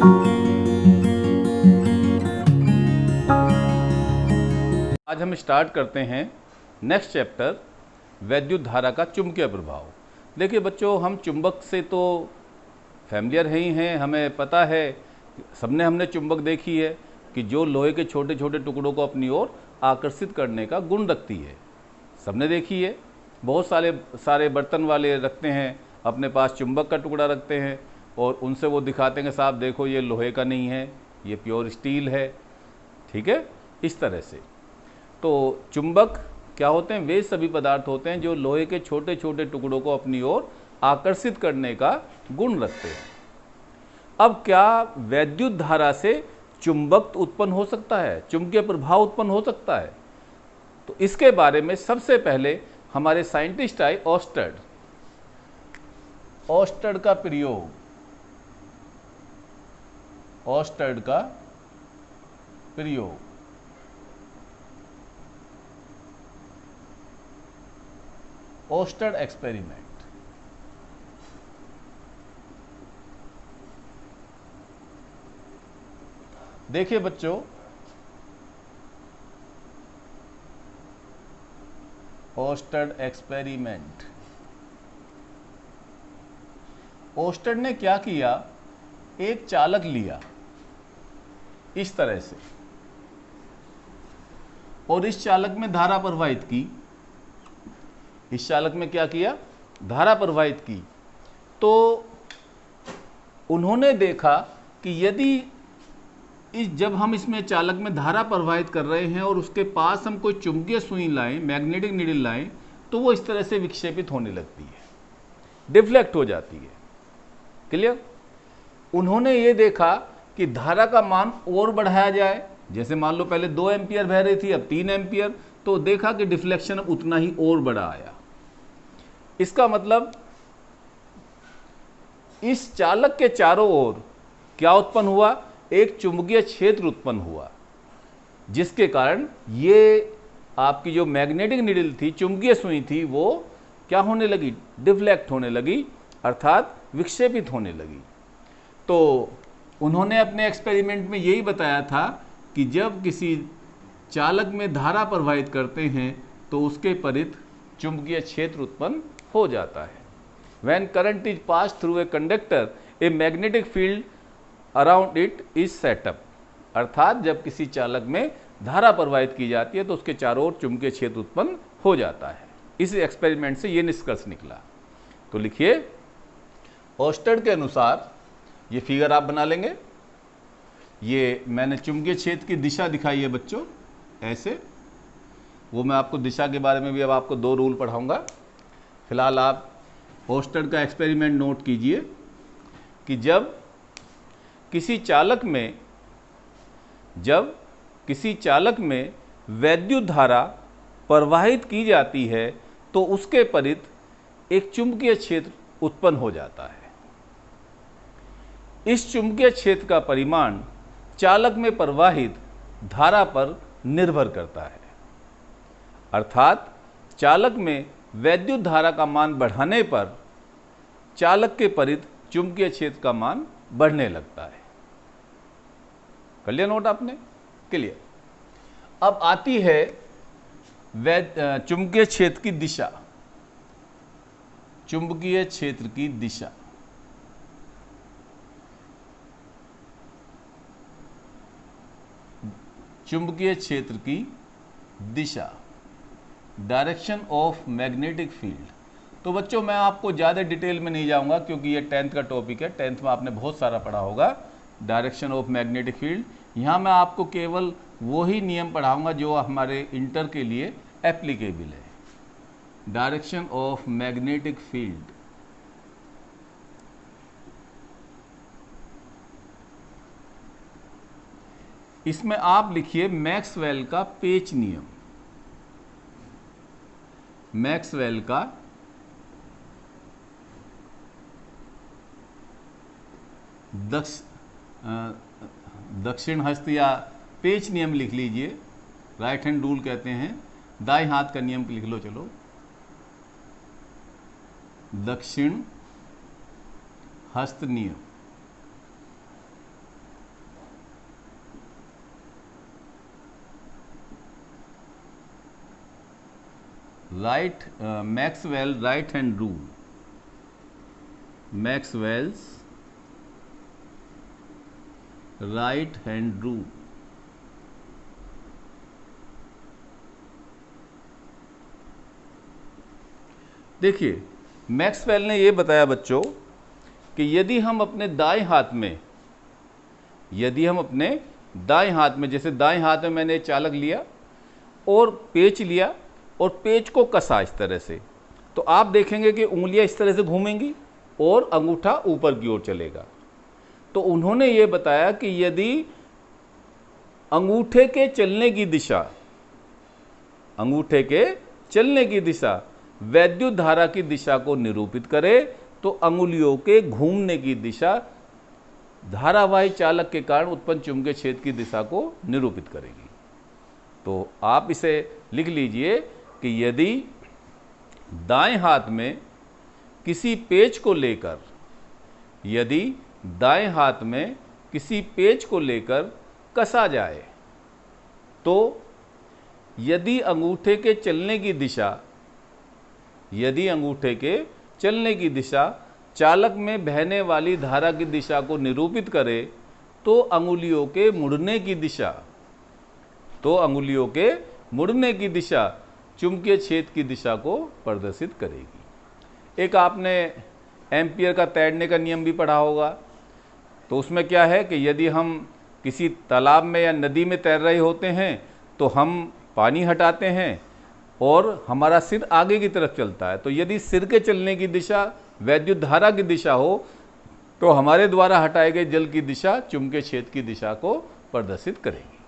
आज हम स्टार्ट करते हैं नेक्स्ट चैप्टर, वैद्युत धारा का चुंबकीय प्रभाव। देखिए बच्चों, हम चुंबक से तो फैमिलियर ही हैं, हमें पता है, सबने हमने चुंबक देखी है कि जो लोहे के छोटे छोटे टुकड़ों को अपनी ओर आकर्षित करने का गुण रखती है। सबने देखी है। बहुत सारे बर्तन वाले रखते हैं, अपने पास चुंबक का टुकड़ा रखते हैं और उनसे वो दिखाते हैं कि साहब देखो ये लोहे का नहीं है, ये प्योर स्टील है। ठीक है, इस तरह से। तो चुंबक क्या होते हैं? वे सभी पदार्थ होते हैं जो लोहे के छोटे छोटे टुकड़ों को अपनी ओर आकर्षित करने का गुण रखते हैं। अब क्या वैद्युत धारा से चुंबक उत्पन्न हो सकता है, चुंबकीय प्रभाव उत्पन्न हो सकता है? तो इसके बारे में सबसे पहले हमारे साइंटिस्ट आए ऑस्टर्ड का प्रयोग, ऑस्टर्ड का प्रयोग। ऑस्टर्ड एक्सपेरिमेंट। देखिए बच्चों, ऑस्टर्ड एक्सपेरिमेंट। ऑस्टर्ड ने क्या किया? एक चालक लिया इस तरह से और इस चालक में धारा प्रवाहित की। इस चालक में क्या किया? धारा प्रवाहित की। तो उन्होंने देखा कि यदि जब हम इसमें चालक में धारा प्रवाहित कर रहे हैं और उसके पास हम कोई चुंबकीय सुई लाएं, मैग्नेटिक नीडल लाएं, तो वो इस तरह से विक्षेपित होने लगती है, डिफ्लेक्ट हो जाती है। क्लियर? उन्होंने ये देखा कि धारा का मान और बढ़ाया जाए। जैसे मान लो पहले 2 एम्पियर बह रही थी, अब 3 एम्पियर, तो देखा कि डिफ्लेक्शन अब उतना ही और बड़ा आया। इसका मतलब इस चालक के चारों ओर क्या उत्पन्न हुआ? एक चुंबकीय क्षेत्र उत्पन्न हुआ, जिसके कारण ये आपकी जो मैग्नेटिक नीडल थी, चुंबकीय सुई थी, वो क्या होने लगी? डिफ्लेक्ट होने लगी, अर्थात विक्षेपित होने लगी। तो उन्होंने अपने एक्सपेरिमेंट में यही बताया था कि जब किसी चालक में धारा प्रवाहित करते हैं तो उसके परित चुंबकीय क्षेत्र उत्पन्न हो जाता है। When current is passed through a conductor, a magnetic field around it is set up। अर्थात जब किसी चालक में धारा प्रवाहित की जाती है तो उसके चारों ओर चुंबकीय क्षेत्र उत्पन्न हो जाता है। इस एक्सपेरिमेंट से ये निष्कर्ष निकला। तो लिखिए, ऑस्टर्ड के अनुसार, ये फिगर आप बना लेंगे। ये मैंने चुंबकीय क्षेत्र की दिशा दिखाई है बच्चों, ऐसे। वो मैं आपको दिशा के बारे में भी अब आपको 2 रूल पढ़ाऊंगा। फिलहाल आप ऑस्टर्ड का एक्सपेरिमेंट नोट कीजिए कि जब किसी चालक में वैद्युत धारा प्रवाहित की जाती है तो उसके परित एक चुंबकीय क्षेत्र उत्पन्न हो जाता है। इस चुंबकीय क्षेत्र का परिमाण चालक में प्रवाहित धारा पर निर्भर करता है। अर्थात चालक में वैद्युत धारा का मान बढ़ाने पर चालक के परित चुंबकीय क्षेत्र का मान बढ़ने लगता है। कर लिया नोट आपने? क्लियर? अब आती है चुंबकीय क्षेत्र की दिशा। चुंबकीय क्षेत्र की दिशा। चुंबकीय क्षेत्र की दिशा, डायरेक्शन ऑफ मैग्नेटिक फील्ड। तो बच्चों, मैं आपको ज़्यादा डिटेल में नहीं जाऊंगा क्योंकि ये 10th का टॉपिक है। 10th में आपने बहुत सारा पढ़ा होगा, डायरेक्शन ऑफ मैग्नेटिक फील्ड। यहाँ मैं आपको केवल वही नियम पढ़ाऊंगा जो हमारे इंटर के लिए एप्लीकेबल है। Direction of magnetic field. इसमें आप लिखिए मैक्सवेल का पेच नियम। मैक्सवेल का दक्षिण हस्त या पेच नियम लिख लीजिए, राइट हैंड रूल कहते हैं। दाएं हाथ का नियम लिख लो, चलो। दक्षिण हस्त नियम। Maxwell right hand rule, Maxwell's right hand rule. देखिए, मैक्सवेल ने यह बताया बच्चों कि यदि हम अपने दाएं हाथ में, जैसे दाएं हाथ में मैंने चालक लिया और पेच लिया और पेच को कसा इस तरह से, तो आप देखेंगे कि उंगलियां इस तरह से घूमेंगी और अंगूठा ऊपर की ओर चलेगा। तो उन्होंने ये बताया कि यदि अंगूठे के चलने की दिशा वैद्युत धारा की दिशा को निरूपित करे तो अंगुलियों के घूमने की दिशा धारावाही चालक के कारण उत्पन्न चुंबकीय क्षेत्र की दिशा को निरूपित करेगी। तो आप इसे लिख लीजिए कि यदि दाएं हाथ में किसी पेच को लेकर कसा जाए, तो यदि अंगूठे के चलने की दिशा चालक में बहने वाली धारा की दिशा को निरूपित करे तो अंगुलियों के मुड़ने की दिशा चुंबकीय क्षेत्र की दिशा को प्रदर्शित करेगी। एक आपने एम्पियर का तैरने का नियम भी पढ़ा होगा। तो उसमें क्या है कि यदि हम किसी तालाब में या नदी में तैर रहे होते हैं तो हम पानी हटाते हैं और हमारा सिर आगे की तरफ चलता है। तो यदि सिर के चलने की दिशा वैद्युत धारा की दिशा हो तो हमारे द्वारा हटाए गए जल की दिशा चुंबकीय क्षेत्र की दिशा को प्रदर्शित करेगी।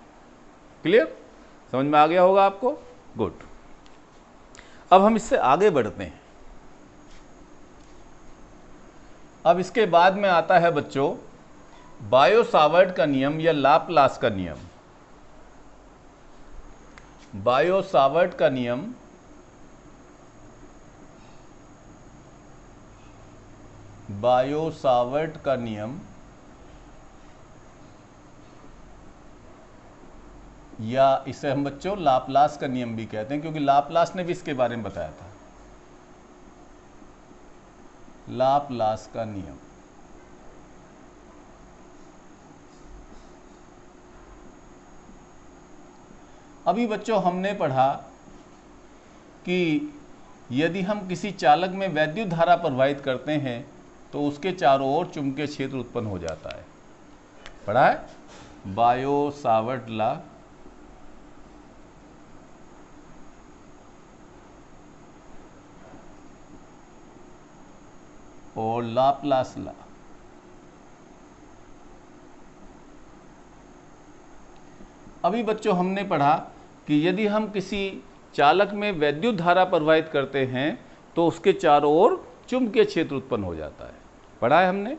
क्लियर? समझ में आ गया होगा आपको? गुड। अब हम इससे आगे बढ़ते हैं। अब इसके बाद में आता है बच्चों बायो-सावर्ट का नियम या लाप्लास का नियम। बायो-सावर्ट का नियम या इसे हम बच्चों लाप्लास का नियम भी कहते हैं, क्योंकि लाप्लास ने भी इसके बारे में बताया था। लाप्लास का नियम अभी बच्चों हमने पढ़ा कि यदि हम किसी चालक में वैद्युत धारा प्रवाहित करते हैं तो उसके चारों ओर चुंबकीय क्षेत्र उत्पन्न हो जाता है। पढ़ा है? बायो-सावर्ट लॉ और लाप्लास लॉ। अभी बच्चों हमने पढ़ा कि यदि हम किसी चालक में वैद्युत धारा प्रवाहित करते हैं तो उसके चारों ओर चुंबकीय क्षेत्र उत्पन्न हो जाता है। पढ़ा है हमने।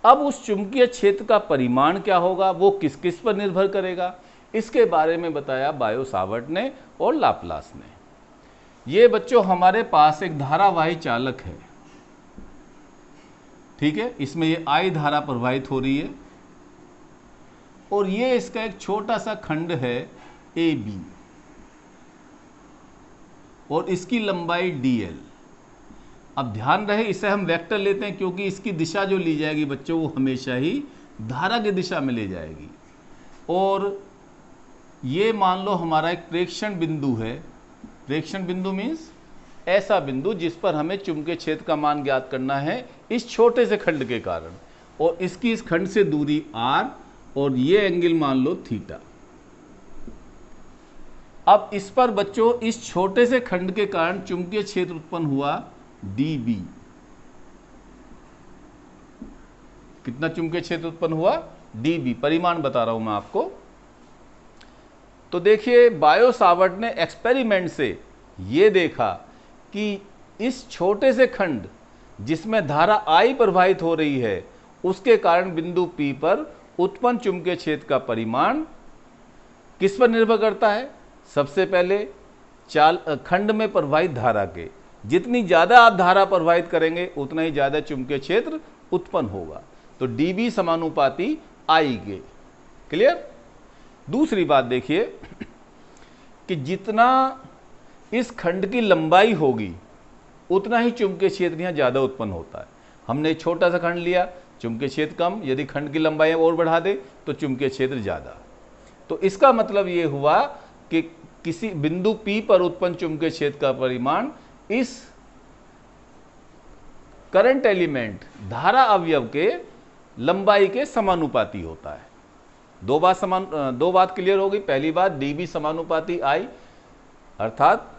अब उस चुंबकीय क्षेत्र का परिमाण क्या होगा, वो किस किस पर निर्भर करेगा, इसके बारे में बताया बायो-सावर्ट ने और लाप्लास ने। ये बच्चों हमारे पास एक धारावाही चालक है, ठीक है। इसमें ये I धारा प्रवाहित हो रही है और ये इसका एक छोटा सा खंड है AB और इसकी लंबाई DL। अब ध्यान रहे इसे हम वेक्टर लेते हैं क्योंकि इसकी दिशा जो ली जाएगी बच्चों वो हमेशा ही धारा की दिशा में ले जाएगी। और ये मान लो हमारा एक प्रेक्षण बिंदु है। प्रेक्षण बिंदु मीन्स ऐसा बिंदु जिस पर हमें चुंबकीय क्षेत्र का मान ज्ञात करना है इस छोटे से खंड के कारण, और इसकी इस खंड से दूरी r और ये एंगल मान लो थीटा। अब इस पर बच्चों इस छोटे से खंड के कारण चुंबकीय क्षेत्र उत्पन्न हुआ dB। कितना चुंबकीय क्षेत्र उत्पन्न हुआ? dB। परिमाण बता रहा हूं मैं आपको। तो देखिए बायो-सावर्ट ने एक्सपेरिमेंट से ये देखा कि इस छोटे से खंड जिसमें धारा I प्रवाहित हो रही है उसके कारण बिंदु P पर उत्पन्न चुंबकीय क्षेत्र का परिमाण किस पर निर्भर करता है? सबसे पहले खंड में प्रवाहित धारा के, जितनी ज्यादा आप धारा प्रवाहित करेंगे उतना ही ज्यादा चुंबकीय क्षेत्र उत्पन्न होगा। तो dB समानुपाती I के। क्लियर? दूसरी बात देखिए कि जितना इस खंड की लंबाई होगी उतना ही चुंबकीय क्षेत्र यहाँ ज़्यादा उत्पन्न होता है। हमने एक छोटा सा खंड लिया, चुंबकीय क्षेत्र कम, यदि खंड की लंबाई और बढ़ा दे तो चुंबकीय क्षेत्र ज़्यादा। तो इसका मतलब ये हुआ कि किसी बिंदु P पर उत्पन्न चुंबकीय क्षेत्र का परिमाण इस करंट एलिमेंट धारा अवयव के लंबाई के समानुपाती होता है। दो बात क्लियर हो गई। पहली बात, dB समानुपाती I, अर्थात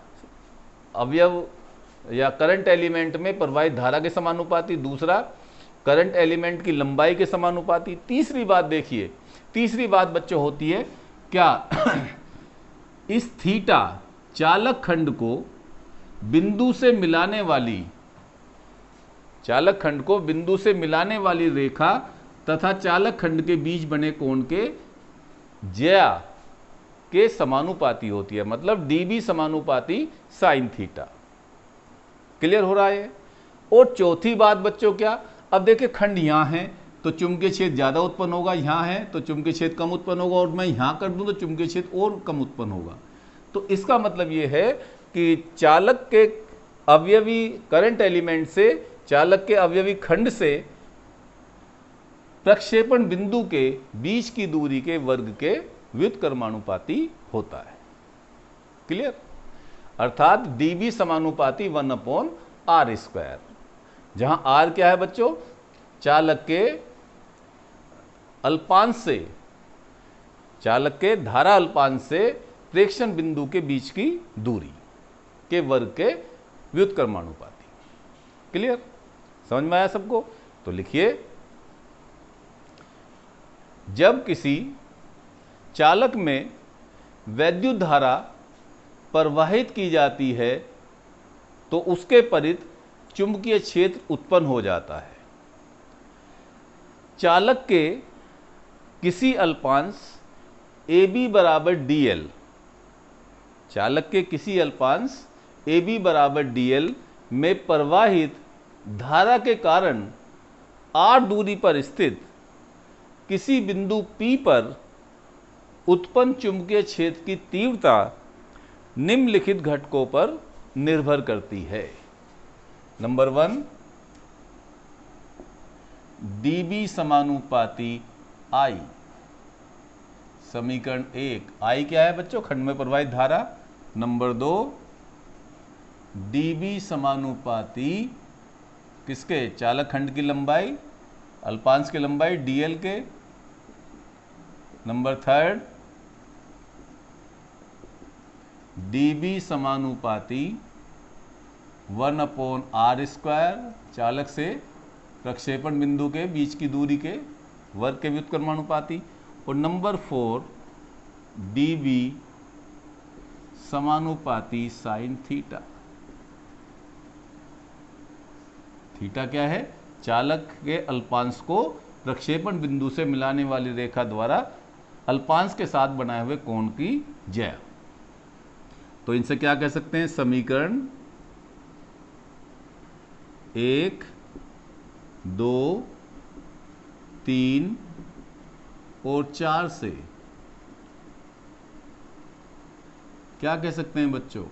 अवयव या करंट एलिमेंट में प्रवाहित धारा के समानुपाती। दूसरा, करंट एलिमेंट की लंबाई के समानुपाती। तीसरी बात देखिए, तीसरी बात बच्चों होती है क्या इस थीटा चालक खंड को बिंदु से मिलाने वाली रेखा तथा चालक खंड के बीच बने कोण के ज्या के समानुपाती होती है, मतलब dB समानुपाती साइन थीटा। क्लियर हो रहा है। और चौथी बात बच्चों क्या, अब देखिए खंड यहाँ है तो चुंबकीय क्षेत्र ज़्यादा उत्पन्न होगा, यहाँ है तो चुंबकीय क्षेत्र कम उत्पन्न होगा, और मैं यहाँ कर दूँ तो चुंबकीय क्षेत्र और कम उत्पन्न होगा। तो इसका मतलब ये है कि चालक के अवयवी करंट एलिमेंट से चालक के अवयवी खंड से प्रक्षेपण बिंदु के बीच की दूरी के वर्ग के व्युत्क्रमानुपाती होता है। क्लियर। अर्थात dB समानुपाती 1/r², जहां r क्या है बच्चों, चालक के अल्पांश से, चालक के धारा अल्पांश से प्रेक्षण बिंदु के बीच की दूरी के वर्ग के व्युत्क्रमानुपाती। क्लियर, समझ में आया सबको। तो लिखिए, जब किसी चालक में वैद्युत धारा प्रवाहित की जाती है तो उसके परित चुंबकीय क्षेत्र उत्पन्न हो जाता है। चालक के किसी अल्पांश AB बराबर dl, चालक के किसी अल्पांश AB बराबर dl में प्रवाहित धारा के कारण r दूरी पर स्थित किसी बिंदु P पर उत्पन्न चुंबकीय क्षेत्र की तीव्रता निम्नलिखित घटकों पर निर्भर करती है। नंबर 1, dB समानुपाती I, समीकरण 1। I क्या है बच्चों, खंड में प्रवाहित धारा। नंबर 2, dB समानुपाती किसके, चालक खंड की लंबाई, अल्पांश की लंबाई dl के। नंबर 3, dB समानुपाती 1/r², चालक से प्रक्षेपण बिंदु के बीच की दूरी के वर्ग के व्युत्क्रमानुपाती। और नंबर 4, dB समानुपाती साइन थीटा। थीटा क्या है, चालक के अल्पांश को प्रक्षेपण बिंदु से मिलाने वाली रेखा द्वारा अल्पांश के साथ बनाए हुए कोण की ज्या। तो इनसे क्या कह सकते हैं, समीकरण 1, 2, 3 और 4 से क्या कह सकते हैं बच्चों,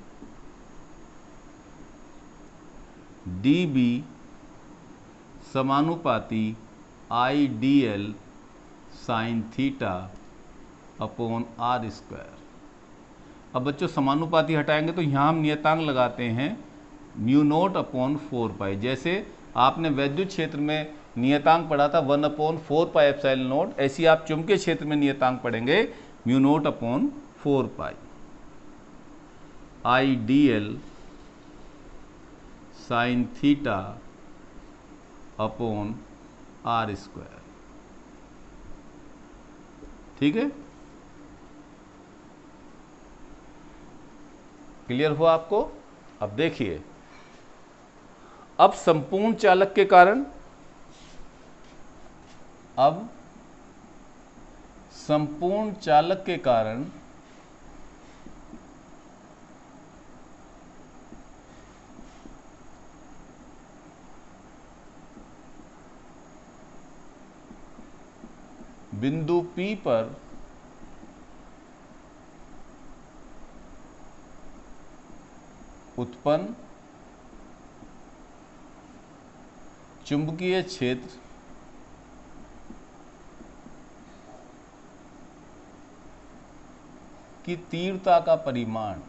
dB समानुपाती IDL sine theta upon r²। अब बच्चों समानुपाती हटाएंगे तो यहाँ हम नियतांक लगाते हैं μ0/4π। जैसे आपने वैद्युत क्षेत्र में नियतांक पढ़ा था 1/4πε0, ऐसी आप चुंबकीय क्षेत्र में नियतांक पढ़ेंगे μ0/4π IDL sine theta upon r²। ठीक है, क्लियर हुआ आपको। अब देखिए, अब संपूर्ण चालक के कारण, अब संपूर्ण चालक के कारण बिंदु P पर उत्पन्न चुंबकीय क्षेत्र की तीव्रता का परिमाण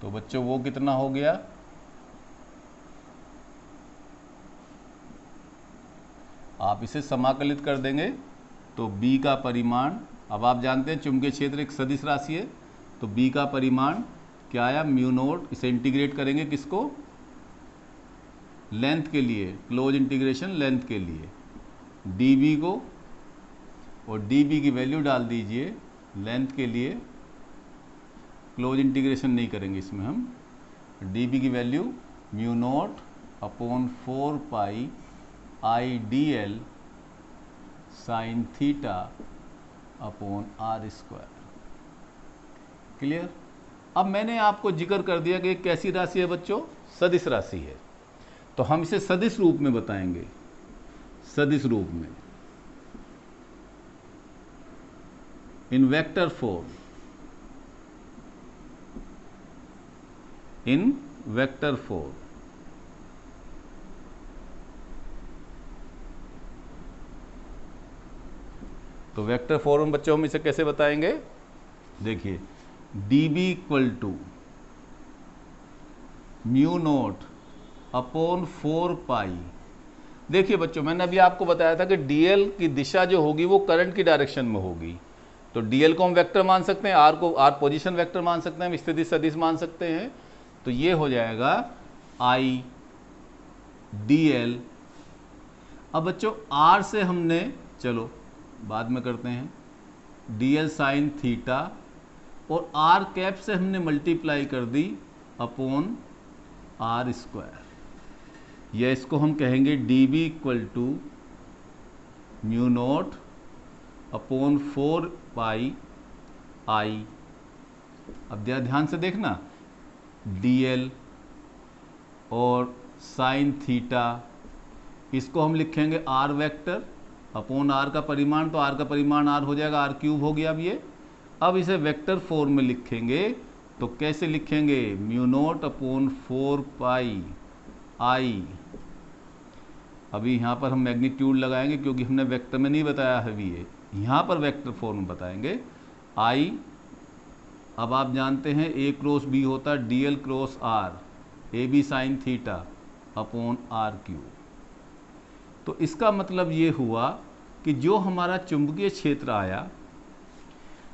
तो बच्चों वो कितना हो गया, आप इसे समाकलित कर देंगे तो B का परिमाण, अब आप जानते हैं चुंबकीय क्षेत्र एक सदिश राशि है, तो B का परिमाण क्या आया, म्यू नोट, इसे इंटीग्रेट करेंगे किसको, लेंथ के लिए, क्लोज इंटीग्रेशन लेंथ के लिए dB को, और dB की वैल्यू डाल दीजिए लेंथ के लिए, क्लोज इंटीग्रेशन नहीं करेंगे इसमें हम, dB की वैल्यू म्यू नोट अपॉन 4 पाई IDL sine theta upon r square. Clear. अब मैंने आपको जिक्र कर दिया कि कैसी राशि है बच्चों, सदिश राशि है, तो हम इसे सदिश रूप में बताएंगे, सदिश रूप में, in vector form, in vector form. तो वेक्टर फॉर्म बच्चों हम इसे कैसे बताएंगे, देखिए dB equal to mu naught upon 4 pi. देखिए बच्चों मैंने अभी आपको बताया था कि dl की दिशा जो होगी वो करंट की डायरेक्शन में होगी, तो dl को हम वेक्टर मान सकते हैं, r को r पोजीशन वेक्टर मान सकते हैं, हम स्थिति सदिश मान सकते हैं, तो ये हो जाएगा I dl। अब बच्चों r से हमने, चलो बाद में करते हैं, dl साइन थीटा, और r कैप से हमने मल्टीप्लाई कर दी अपॉन r स्क्वायर, या इसको हम कहेंगे dB equal to mu naught upon 4 pi I। अब ध्यान से देखना, dl और साइन थीटा, इसको हम लिखेंगे r वेक्टर अपॉन r का परिमाण, तो r का परिमाण r हो जाएगा, r क्यूब हो गया। अब ये, अब इसे वेक्टर फॉर्म में लिखेंगे तो कैसे लिखेंगे, mu naught upon 4 pi I। अभी यहाँ पर हम मैग्नीट्यूड लगाएंगे क्योंकि हमने वेक्टर में नहीं बताया है अभी, ये यहाँ पर वेक्टर फॉर्म में बताएंगे I। अब आप जानते हैं a क्रॉस b होता है dl cross r, AB sine theta upon r cube. तो इसका मतलब ये हुआ कि जो हमारा चुंबकीय क्षेत्र आया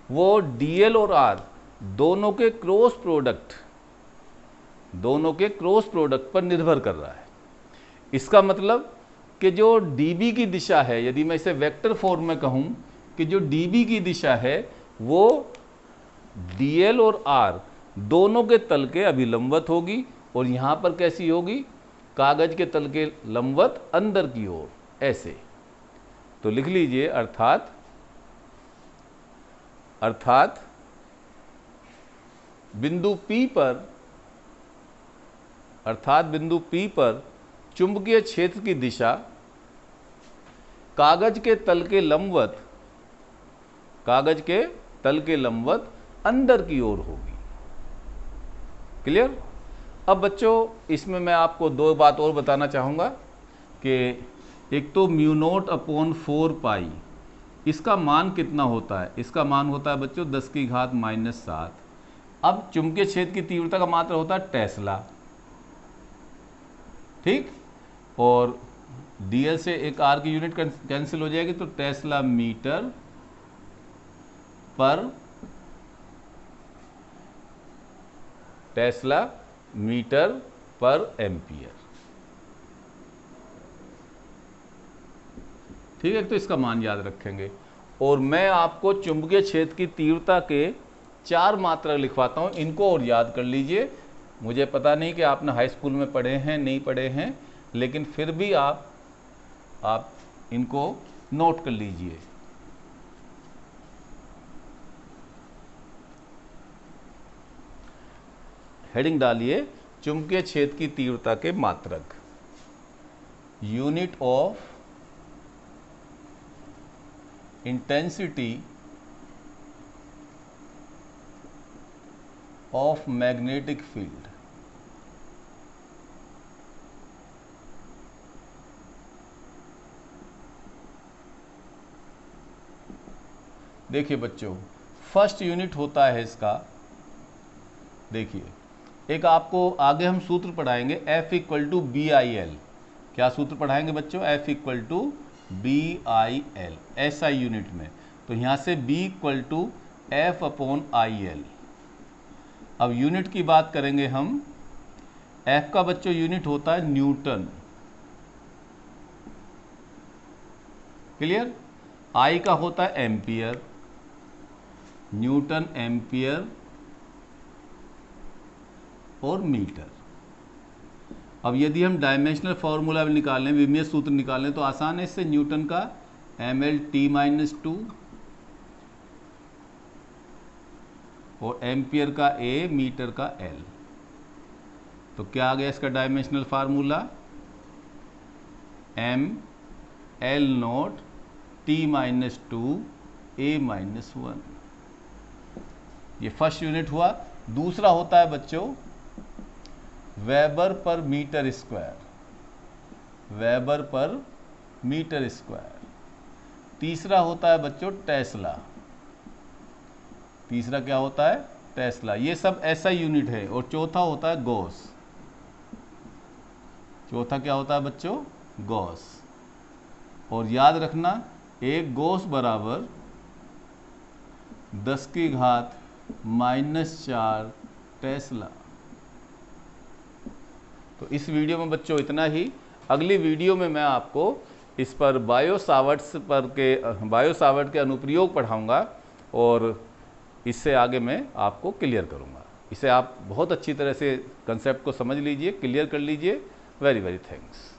वो dl और r दोनों के क्रॉस प्रोडक्ट पर निर्भर कर रहा है। इसका मतलब कि जो dB की दिशा है, यदि मैं इसे वेक्टर फॉर्म में कहूं कि जो dB की दिशा है वो dl और r दोनों के तल के अभिलंबवत होगी, और यहां पर कैसी होगी, कागज के तल के लंबवत अंदर की ओर, ऐसे। तो लिख लीजिए, अर्थात बिंदु P पर चुंबकीय क्षेत्र की दिशा कागज के तल के लंबवत अंदर की ओर होगी। क्लियर। अब बच्चों इसमें मैं आपको दो बात और बताना चाहूँगा कि एक तो म्यू नोट अपॉन 4 पाई, इसका मान कितना होता है, इसका मान होता है बच्चों 10 की घात -7। अब चुंबकीय क्षेत्र की तीव्रता का मात्रा होता है टेस्ला, ठीक, और dl से एक r की यूनिट कैंसिल हो जाएगी, तो टेस्ला मीटर पर एम्पियर। ठीक है, तो इसका मान याद रखेंगे। और मैं आपको चुंबकीय क्षेत्र की तीव्रता के 4 मात्रक लिखवाता हूं, इनको और याद कर लीजिए। मुझे पता नहीं कि आपने हाई स्कूल में पढ़े हैं नहीं पढ़े हैं, लेकिन फिर भी आप इनको नोट कर लीजिए। हेडिंग डालिए, चुंबकीय क्षेत्र की तीव्रता के मात्रक, unit of intensity of magnetic field. देखिए बच्चों, फर्स्ट यूनिट होता है इसका, देखिए एक आपको आगे हम सूत्र पढ़ाएंगे F equal to B I L. क्या सूत्र पढ़ाएंगे बच्चों? F equal to B I L, SI unit में। तो यहाँ से B equal to F upon I L. अब यूनिट की बात करेंगे हम। F का बच्चों यूनिट होता है न्यूटन, क्लियर? I का होता है एम्पियर, न्यूटन, एम्पियर और मीटर। अब यदि हम डायमेंशनल फॉर्मूला निकालें, विमीय सूत्र निकालें, तो आसान है इससे। न्यूटन का mL/t-2 और एम्पियर का A, मीटर का L। तो क्या आ गया इसका डायमेंशनल फार्मूला? mL0t-2 A-1। ये फर्स्ट यूनिट हुआ। दूसरा होता है बच्चों weber per metre square, weber per metre square. तीसरा होता है बच्चों टेस्ला, तीसरा क्या होता है? टेस्ला। ये सब SI यूनिट है। और चौथा होता है गॉस। चौथा क्या होता है बच्चों? गॉस। और याद रखना, एक गॉस बराबर 10⁻⁻⁴ टेस्ला। तो इस वीडियो में बच्चों इतना ही। अगली वीडियो में मैं आपको इस पर बायो सावर्ट के अनुप्रयोग पढ़ाऊंगा और इससे आगे मैं आपको क्लियर करूंगा। इसे आप बहुत अच्छी तरह से कंसेप्ट को समझ लीजिए, क्लियर कर लीजिए। Very very thanks.